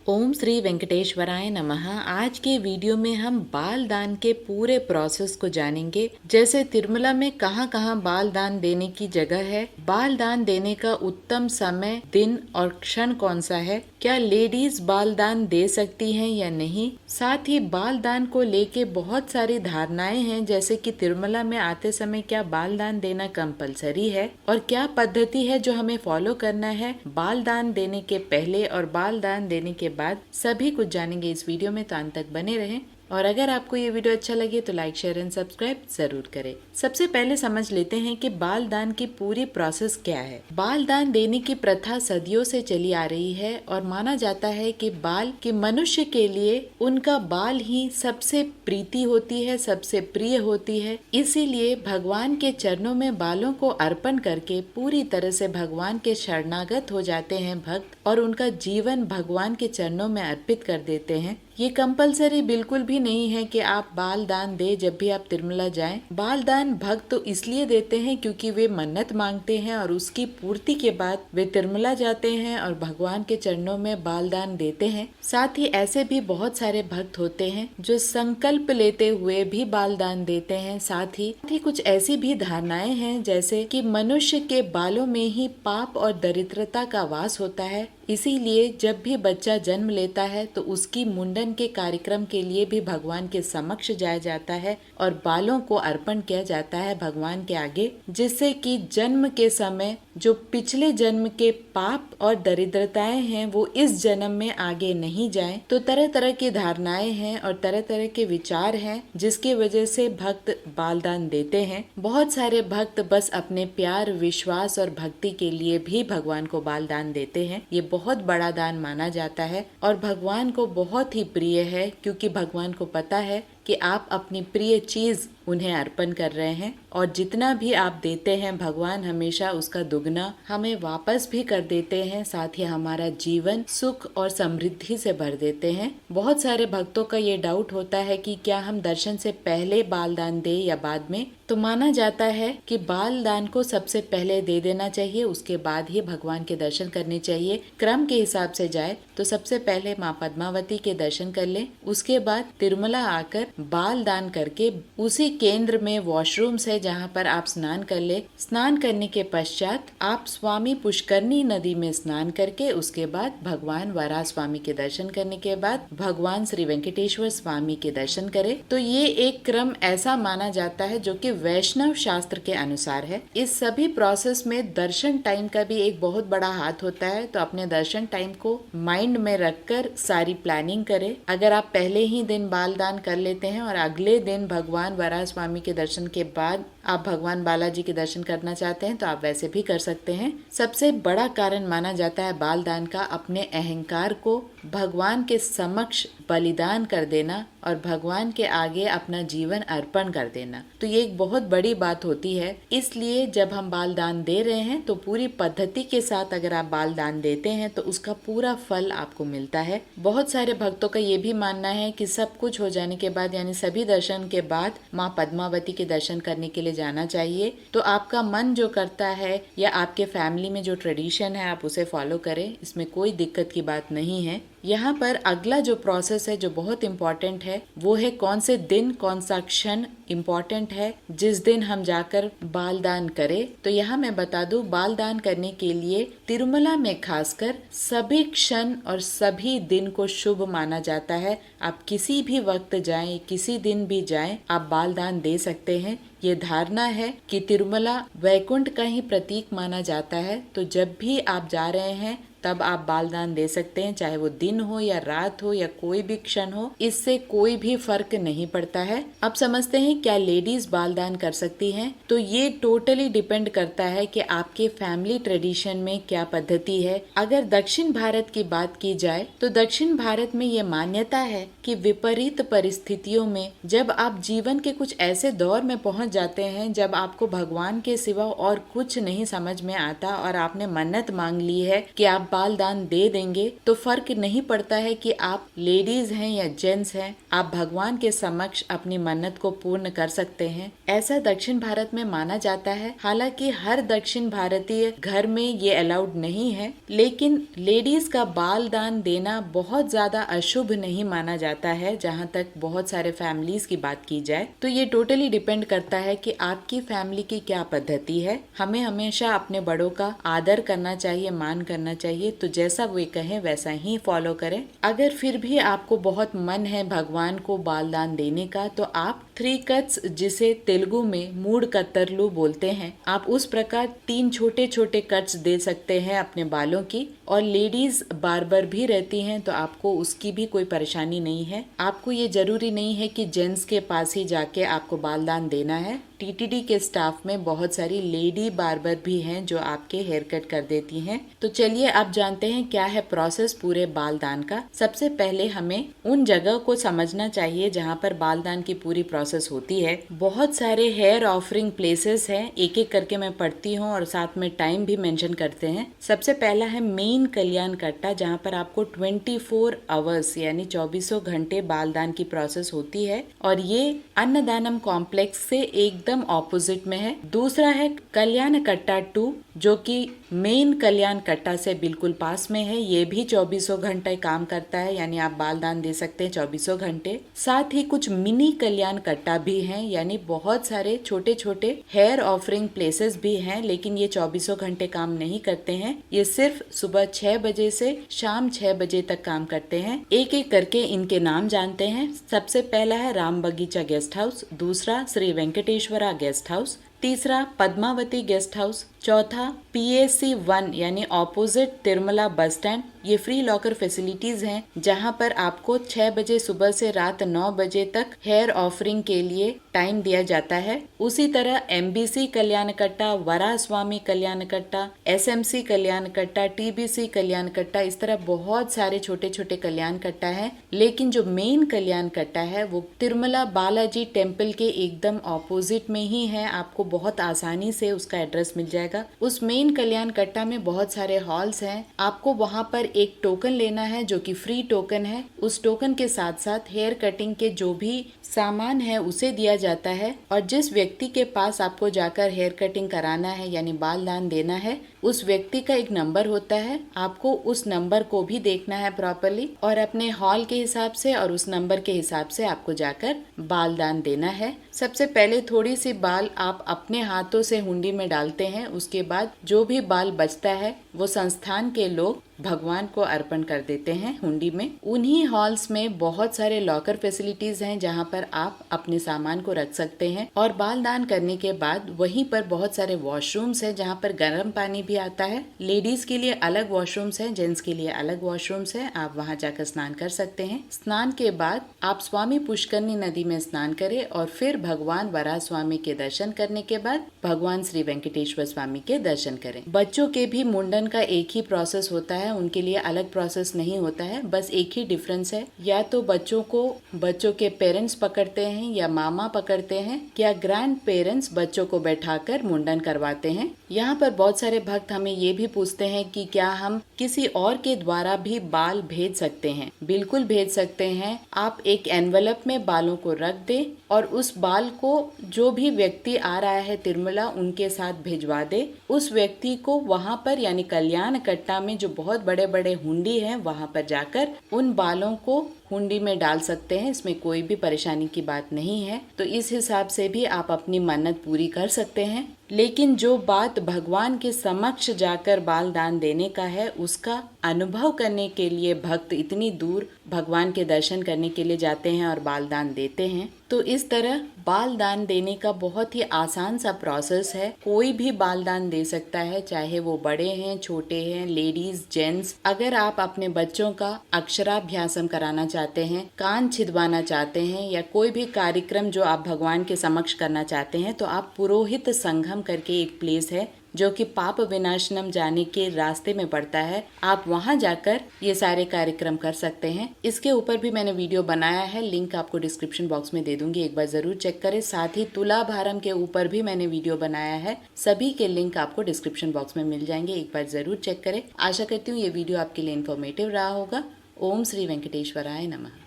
ओम श्री वेंकटेश्वराय नमः। आज के वीडियो में हम बाल दान के पूरे प्रोसेस को जानेंगे। जैसे तिरुमला में कहाँ कहाँ बाल दान देने की जगह है, बाल दान देने का उत्तम समय, दिन और क्षण कौन सा है, क्या लेडीज बाल दान दे सकती हैं या नहीं। साथ ही बाल दान को लेके बहुत सारी धारणाएं हैं, जैसे कि तिरुमला में आते समय क्या बाल दान देना कंपलसरी है और क्या पद्धति है जो हमें फॉलो करना है बाल दान देने के पहले और बाल दान देने के बाद। सभी कुछ जानेंगे इस वीडियो में, तो अंत तक बने रहें। और अगर आपको ये वीडियो अच्छा लगे तो लाइक शेयर एंड सब्सक्राइब जरूर करें। सबसे पहले समझ लेते हैं कि बाल दान की पूरी प्रोसेस क्या है। बाल दान देने की प्रथा सदियों से चली आ रही है और माना जाता है कि बाल के मनुष्य के लिए उनका बाल ही सबसे प्रीति होती है, सबसे प्रिय होती है। इसीलिए भगवान के चरणों में बालों को अर्पण करके पूरी तरह से भगवान के शरणागत हो जाते हैं भक्त, और उनका जीवन भगवान के चरणों में अर्पित कर देते हैं। ये कंपलसरी बिल्कुल भी नहीं है कि आप बाल दान दे जब भी आप तिरुमला जाएं। बाल दान भक्त तो इसलिए देते हैं क्योंकि वे मन्नत मांगते हैं और उसकी पूर्ति के बाद वे तिरुमला जाते हैं और भगवान के चरणों में बाल दान देते हैं। साथ ही ऐसे भी बहुत सारे भक्त होते हैं जो संकल्प लेते हुए भी बाल दान देते हैं। साथ ही कुछ ऐसी भी धारणाएं हैं, जैसे कि मनुष्य के बालों में ही पाप और दरिद्रता का वास होता है। इसीलिए जब भी बच्चा जन्म लेता है तो उसकी मुंडन के कार्यक्रम के लिए भी भगवान के समक्ष जाया जाता है और बालों को अर्पण किया जाता है भगवान के आगे, जिससे कि जन्म के समय जो पिछले जन्म के पाप और दरिद्रताएं हैं वो इस जन्म में आगे नहीं जाएं। तो तरह तरह की धारणाएं हैं और तरह तरह के विचार हैं, जिसकी वजह से भक्त बाल दान देते हैं। बहुत सारे भक्त बस अपने प्यार, विश्वास और भक्ति के लिए भी भगवान को बाल दान देते हैं। ये बहुत बड़ा दान माना जाता है और भगवान को बहुत ही प्रिय है, क्योंकि भगवान को पता है कि आप अपनी प्रिय चीज उन्हें अर्पण कर रहे हैं और जितना भी आप देते हैं भगवान हमेशा उसका दुगना हमें वापस भी कर देते हैं। साथ ही हमारा जीवन सुख और समृद्धि से भर देते हैं। बहुत सारे भक्तों का ये डाउट होता है कि क्या हम दर्शन से पहले बाल दान दें या बाद में। तो माना जाता है कि बाल दान को सबसे पहले दे देना चाहिए, उसके बाद ही भगवान के दर्शन करने चाहिए। क्रम के हिसाब से जाए तो सबसे पहले माँ पद्मावती के दर्शन कर ले, उसके बाद तिरुमला आकर बाल दान करके उसी केंद्र में वॉशरूम्स है जहाँ पर आप स्नान कर ले। स्नान करने के पश्चात आप स्वामी पुष्करनी नदी में स्नान करके उसके बाद भगवान वराह स्वामी के दर्शन करने के बाद भगवान श्री वेंकटेश्वर स्वामी के दर्शन करे। तो ये एक क्रम ऐसा माना जाता है जो कि वैष्णव शास्त्र के अनुसार है। इस सभी प्रोसेस में दर्शन टाइम का भी एक बहुत बड़ा हाथ होता है, तो अपने दर्शन टाइम को माइंड में रखकर सारी प्लानिंग करें। अगर आप पहले ही दिन बाल दान कर लेते हैं और अगले दिन भगवान वराह स्वामी के दर्शन के बाद आप भगवान बालाजी के दर्शन करना चाहते हैं तो आप वैसे भी कर सकते हैं। सबसे बड़ा कारण माना जाता है बाल दान का अपने अहंकार को भगवान के समक्ष बलिदान कर देना और भगवान के आगे अपना जीवन अर्पण कर देना। तो ये एक बहुत बड़ी बात होती है। इसलिए जब हम बाल दान दे रहे हैं तो पूरी पद्धति के साथ अगर आप बाल दान देते हैं तो उसका पूरा फल आपको मिलता है। बहुत सारे भक्तों का ये भी मानना है कि सब कुछ हो जाने के बाद यानी सभी दर्शन के बाद माँ पद्मावती के दर्शन करने के लिए जाना चाहिए। तो आपका मन जो करता है या आपके फैमिली में जो ट्रेडिशन है आप उसे फॉलो करें, इसमें कोई दिक्कत की बात नहीं है। यहाँ पर अगला जो प्रोसेस है जो बहुत इम्पोर्टेंट है वो है कौन से दिन, कौन सा क्षण इम्पोर्टेंट है जिस दिन हम जाकर बाल दान करें। तो यहाँ मैं बता दूं, बाल दान करने के लिए तिरुमला में खासकर सभी क्षण और सभी दिन को शुभ माना जाता है। आप किसी भी वक्त जाएं, किसी दिन भी जाएं, आप बाल दान दे सकते हैं। ये धारणा है कि तिरुमला वैकुंठ का ही प्रतीक माना जाता है, तो जब भी आप जा रहे हैं तब आप बाल दान दे सकते हैं, चाहे वो दिन हो या रात हो या कोई भी क्षण हो, इससे कोई भी फर्क नहीं पड़ता है। अब समझते हैं क्या लेडीज बाल दान कर सकती हैं। तो ये टोटली डिपेंड करता है कि आपके फैमिली ट्रेडिशन में क्या पद्धति है। अगर दक्षिण भारत की बात की जाए तो दक्षिण भारत में ये मान्यता है कि विपरीत परिस्थितियों में जब आप जीवन के कुछ ऐसे दौर में पहुंच जाते हैं जब आपको भगवान के सिवा और कुछ नहीं समझ में आता और आपने मन्नत मांग ली है कि आप बाल दान दे देंगे तो फर्क नहीं पड़ता है कि आप लेडीज हैं या जेंट्स हैं, आप भगवान के समक्ष अपनी मन्नत को पूर्ण कर सकते हैं। ऐसा दक्षिण भारत में माना जाता है। हालांकि हर दक्षिण भारतीय घर में ये अलाउड नहीं है, लेकिन लेडीज का बाल दान देना बहुत ज्यादा अशुभ नहीं माना जाता है। जहाँ तक बहुत सारे फैमिलीज की बात की जाए तो ये टोटली डिपेंड करता है कि आपकी फैमिली की क्या पद्धति है। हमें हमेशा अपने बड़ों का आदर करना चाहिए, मान करना चाहिए, तो जैसा वे कहें वैसा ही फॉलो करें। अगर फिर भी आपको बहुत मन है भगवान को बाल दान देने का तो आप 3 कट्स, जिसे तेलुगु में मूड कत्तरलू बोलते हैं, आप उस प्रकार 3 छोटे छोटे कट्स दे सकते हैं अपने बालों की। और लेडीज बार्बर भी रहती हैं तो आपको उसकी भी कोई परेशानी नहीं है। आपको ये जरूरी नहीं है कि जेंट्स के पास ही जाके आपको बाल दान देना है। टीटीडी के स्टाफ में बहुत सारी लेडी बार्बर भी हैं जो आपके हेयर कट कर देती हैं। तो चलिए अब जानते हैं क्या है प्रोसेस पूरे बाल दान का। सबसे पहले हमें उन जगह को समझना चाहिए जहाँ पर बाल दान की पूरी प्रोसेस होती है। बहुत सारे हेयर ऑफरिंग प्लेसेस हैं, एक एक करके मैं पढ़ती हूँ और साथ में टाइम भी मेंशन करते हैं। सबसे पहला है मेन कल्याण कट्टा, जहाँ पर आपको 24 आवर्स यानी 24 घंटे बाल दान की प्रोसेस होती है और ये अन्नदानम कॉम्प्लेक्स से एकदम ऑपोजिट में है। दूसरा है कल्याण कट्टा 2, जो कि मेन कल्याण कट्टा से बिल्कुल पास में है। ये भी 24 घंटे काम करता है, यानी आप बाल दान दे सकते हैं 24 घंटे। साथ ही कुछ मिनी कल्याण कट्टा भी हैं, यानी बहुत सारे छोटे छोटे हेयर ऑफरिंग प्लेसेस भी हैं, लेकिन ये 24 घंटे काम नहीं करते हैं। ये सिर्फ सुबह 6 बजे से शाम 6 बजे तक काम करते हैं। एक एक करके इनके नाम जानते हैं। सबसे पहला है राम बगीचा गेस्ट हाउस, दूसरा श्री वेंकटेश्वरा गेस्ट हाउस, तीसरा पद्मावती गेस्ट हाउस, चौथा PAC 1 यानी ऑपोजिट तिरुमला बस स्टैंड। ये फ्री लॉकर फैसिलिटीज हैं जहां पर आपको 6 बजे सुबह से रात 9 बजे तक हेयर ऑफरिंग के लिए टाइम दिया जाता है। उसी तरह MBC कल्याण कट्टा, वरा स्वामी कल्याण कट्टा, SMC कल्याण कट्टा, TBC कल्याण कट्टा, इस तरह बहुत सारे छोटे छोटे कल्याण कट्टा है। लेकिन जो मेन कल्याण कट्टा है वो तिरुमला बालाजी टेम्पल के एकदम ऑपोजिट में ही है। आपको बहुत आसानी से उसका एड्रेस मिल जाएगा। उस मेन कल्याण कट्टा में बहुत सारे हॉल्स हैं। आपको वहां पर एक टोकन लेना है जो कि फ्री टोकन है। उस टोकन के साथ साथ हेयर कटिंग के जो भी सामान है उसे दिया जाता है। और जिस व्यक्ति के पास आपको जाकर हेयर कटिंग कराना है यानी बाल दान देना है, उस व्यक्ति का एक नंबर होता है। आपको उस नंबर को भी देखना है प्रॉपर्ली और अपने हॉल के हिसाब से और उस नंबर के हिसाब से आपको जाकर बाल दान देना है। सबसे पहले थोड़ी सी बाल आप अपने हाथों से हुंडी में डालते हैं। उसके बाद जो भी बाल बचता है वो संस्थान के लोग भगवान को अर्पण कर देते हैं हुंडी में। उन्हीं हॉल्स में बहुत सारे लॉकर फैसिलिटीज हैं जहां पर आप अपने सामान को रख सकते हैं। और बाल दान करने के बाद वहीं पर बहुत सारे वॉशरूम्स हैं जहां पर गर्म पानी भी आता है। लेडीज के लिए अलग वॉशरूम्स हैं, जेंट्स के लिए अलग वॉशरूम्स हैं। आप वहां जाकर स्नान कर सकते हैं। स्नान के बाद आप स्वामी पुष्करनी नदी में स्नान करें और फिर भगवान वराह स्वामी के दर्शन करने के बाद भगवान श्री वेंकटेश्वर स्वामी के दर्शन करें। बच्चों के भी मुंडन का एक ही प्रोसेस होता है, उनके लिए अलग प्रोसेस नहीं होता है। बस एक ही डिफरेंस है, या तो बच्चों को बच्चों के पेरेंट्स पकड़ते हैं या मामा पकड़ते हैं या ग्रैंड पेरेंट्स बच्चों को बैठाकर मुंडन करवाते हैं। यहाँ पर बहुत सारे भक्त हमें ये भी पूछते हैं कि क्या हम किसी और के द्वारा भी बाल भेज सकते हैं। बिल्कुल भेज सकते हैं। आप एक एनवलप में बालों को रख दें और उस बाल को जो भी व्यक्ति आ रहा है तिरुमला उनके साथ भिजवा दे। उस व्यक्ति को वहाँ पर यानी कल्याण कट्टा में जो बहुत बड़े बड़े हुंडी हैं वहाँ पर जाकर उन बालों को हुंडी में डाल सकते हैं। इसमें कोई भी परेशानी की बात नहीं है। तो इस हिसाब से भी आप अपनी मन्नत पूरी कर सकते हैं। लेकिन जो बात भगवान के समक्ष जाकर बाल दान देने का है, उसका अनुभव करने के लिए भक्त इतनी दूर भगवान के दर्शन करने के लिए जाते हैं और बाल दान देते हैं। तो इस तरह बाल दान देने का बहुत ही आसान सा प्रोसेस है। कोई भी बाल दान दे सकता है, चाहे वो बड़े हैं, छोटे हैं, लेडीज, जेंट्स। अगर आप अपने बच्चों का अक्षराभ्यासम कराना चाहते हैं, कान छिदवाना चाहते हैं या कोई भी कार्यक्रम जो आप भगवान के समक्ष करना चाहते हैं, तो आप पुरोहित संगम करके एक प्लेस है जो कि पाप विनाशनम जाने के रास्ते में पड़ता है। आप वहां जाकर ये सारे कार्यक्रम कर सकते हैं। इसके ऊपर भी मैंने वीडियो बनाया है, लिंक आपको डिस्क्रिप्शन बॉक्स में दे दूंगी, एक बार जरूर चेक करें। साथ ही तुला भारम के ऊपर भी मैंने वीडियो बनाया है, सभी के लिंक आपको डिस्क्रिप्शन बॉक्स में मिल जाएंगे, एक बार जरूर चेक करें। आशा करती हूँ ये वीडियो आपके लिए इन्फॉर्मेटिव रहा होगा। ओम श्री वेंकटेश्वराय नमः।